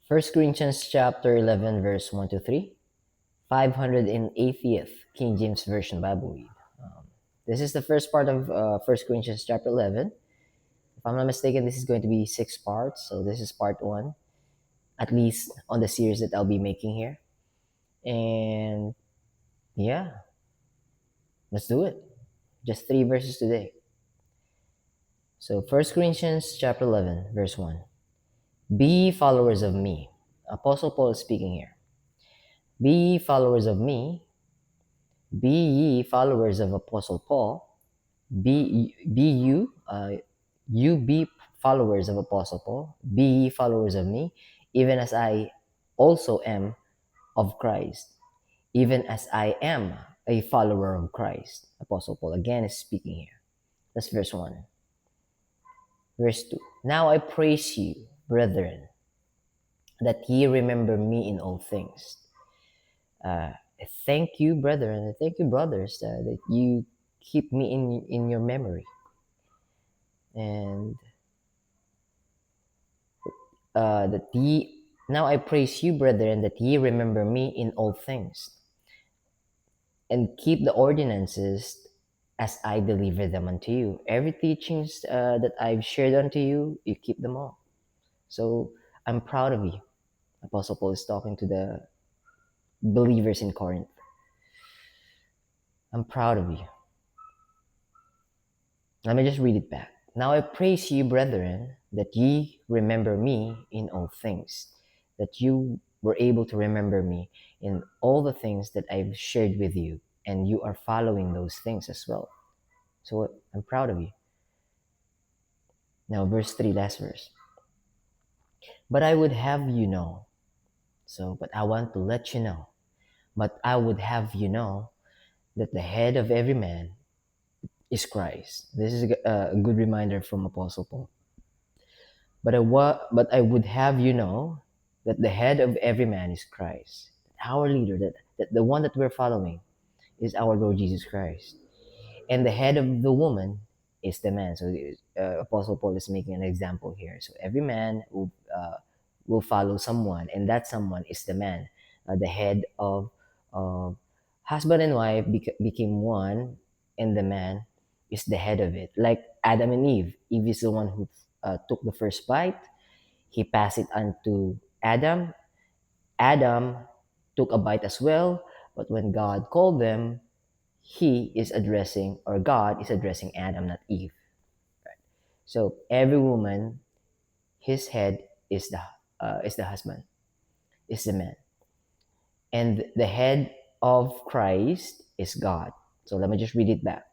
First Corinthians chapter 11, verse 1 to 3, 580th King James Version Bible read. This is the first part of First Corinthians chapter 11. If I'm not mistaken, this is going to be 6 parts. So this is part 1, at least on the series that I'll be making here. And yeah, let's do it. Just 3 verses today. So First Corinthians chapter 11, verse 1. Be followers of me. Apostle Paul is speaking here. Be ye followers of me. Be ye followers of Apostle Paul. You be followers of Apostle Paul. Be ye followers of me, even as I also am of Christ, even as I am a follower of Christ. Apostle Paul again is speaking here. That's verse 1. Verse 2. Now I praise you, brethren, that ye remember me in all things. Thank you, brethren. Thank you, brothers, that you keep me in your memory. And that ye now I praise you, brethren, that ye remember me in all things, and keep the ordinances as I deliver them unto you. Every teachings that I've shared unto you, you keep them all. So I'm proud of you. Apostle Paul is talking to the believers in Corinth. I'm proud of you. Let me just read it back. Now I praise you, brethren, that ye remember me in all things, that you were able to remember me in all the things that I've shared with you, and you are following those things as well. So I'm proud of you. Now, verse 3, last verse. But I would have you know. But I want to let you know. But I would have you know that the head of every man is Christ. This is a good reminder from Apostle Paul. But I would have you know that the head of every man is Christ. Our leader, that the one that we're following, is our Lord Jesus Christ. And the head of the woman is the man. So Apostle Paul is making an example here. So every man will follow someone, and that someone is the man. The head of husband and wife became one, and the man is the head of it. Like Adam and Eve. Eve is the one who took the first bite. He passed it on to Adam. Adam took a bite as well, but when God called them, he is addressing, or God is addressing Adam, not Eve. So every woman, his head is the husband, is the man, and the head of Christ is God. So let me just read it back.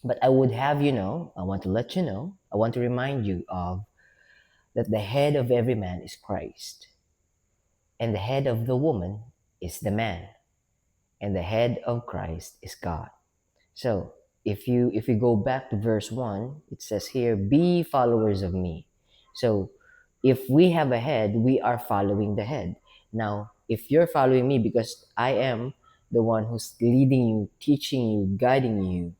But I would have you know, I want to let you know, I want to remind you of that the head of every man is Christ, and the head of the woman is the man, and the head of Christ is God. So if you go back to verse 1, it says here, be followers of me. So if we have a head, we are following the head. Now, if you're following me because I am the one who's leading you, teaching you, guiding you,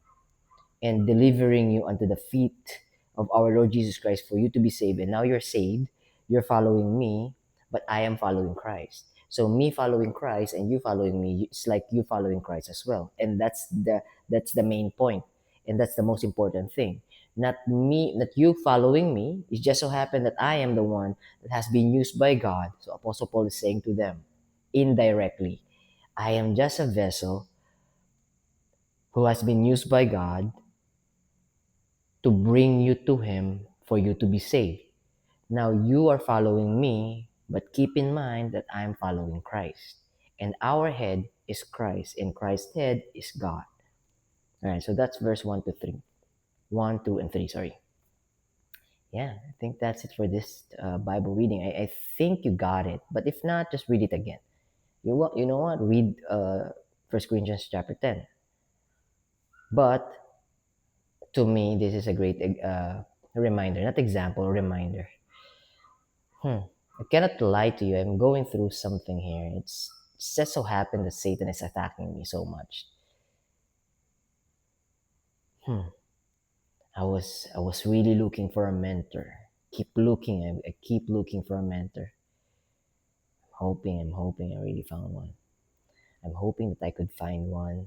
and delivering you unto the feet of our Lord Jesus Christ for you to be saved, and now you're saved, you're following me, but I am following Christ. So me following Christ and you following me, it's like you following Christ as well. And that's the main point, and that's the most important thing. Not me, not you following me. It just so happened that I am the one that has been used by God. So Apostle Paul is saying to them indirectly, I am just a vessel who has been used by God to bring you to Him for you to be saved. Now you are following me, but keep in mind that I'm following Christ. And our head is Christ, and Christ's head is God. All right, so that's verse 1 to 3. 1, 2, and 3, sorry. Yeah, I think that's it for this Bible reading. I think you got it, but if not, just read it again. You know what? Read 1 Corinthians chapter 10. But to me, this is a great reminder, not example, reminder. I cannot lie to you. I'm going through something here. It's just so happened that Satan is attacking me so much. I was really looking for a mentor. I keep looking for a mentor. I'm hoping I really found one. I'm hoping that I could find one,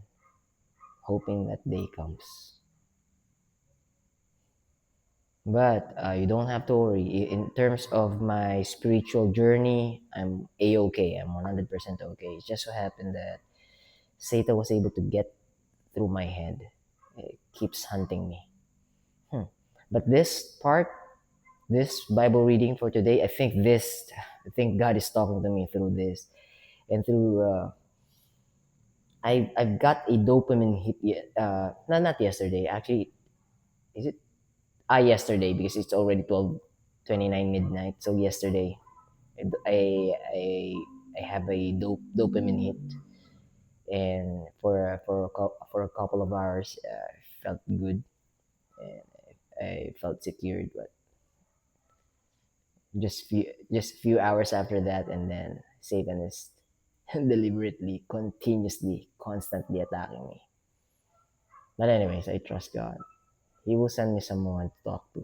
hoping that day comes. But you don't have to worry. In terms of my spiritual journey, I'm a-okay. I'm 100% okay. It just so happened that Satan was able to get through my head. It keeps hunting me. Hmm. But this Bible reading for today, I think God is talking to me through this, and through I've got a dopamine hit. No, not yesterday. Actually, is it? Yesterday, because it's already 12:29 midnight. So yesterday, I I I have a dopamine hit, and for a couple of hours, I felt good and I felt secured. But just few hours after that, and then Satan is deliberately, continuously, constantly attacking me. But anyways, I trust God. He will send me someone to talk to.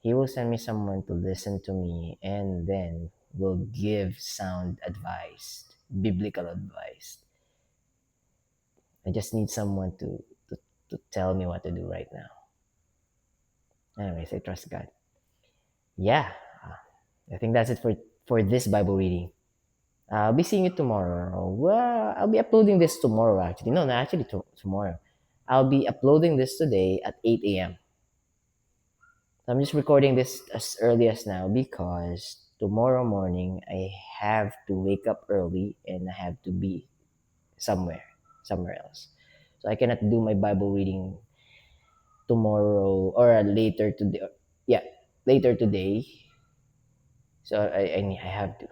He will send me someone to listen to me, and then will give sound advice, biblical advice. I just need someone to tell me what to do right now. Anyways, I trust God. Yeah, I think that's it for this Bible reading. I'll be seeing you tomorrow. Well, I'll be uploading this tomorrow, actually. No, no, actually, tomorrow. I'll be uploading this today at 8 a.m. I'm just recording this as early as now because tomorrow morning I have to wake up early and I have to be somewhere, somewhere else. So I cannot do my Bible reading tomorrow or later today. Yeah, later today. So I have to.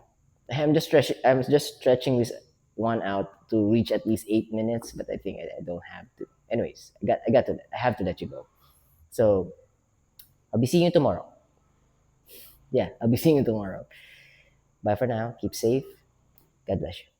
I'm just stretching this one out to reach at least 8 minutes, but I think I don't have to. Anyways, I have to let you go. So I'll be seeing you tomorrow. Yeah, I'll be seeing you tomorrow. Bye for now. Keep safe. God bless you.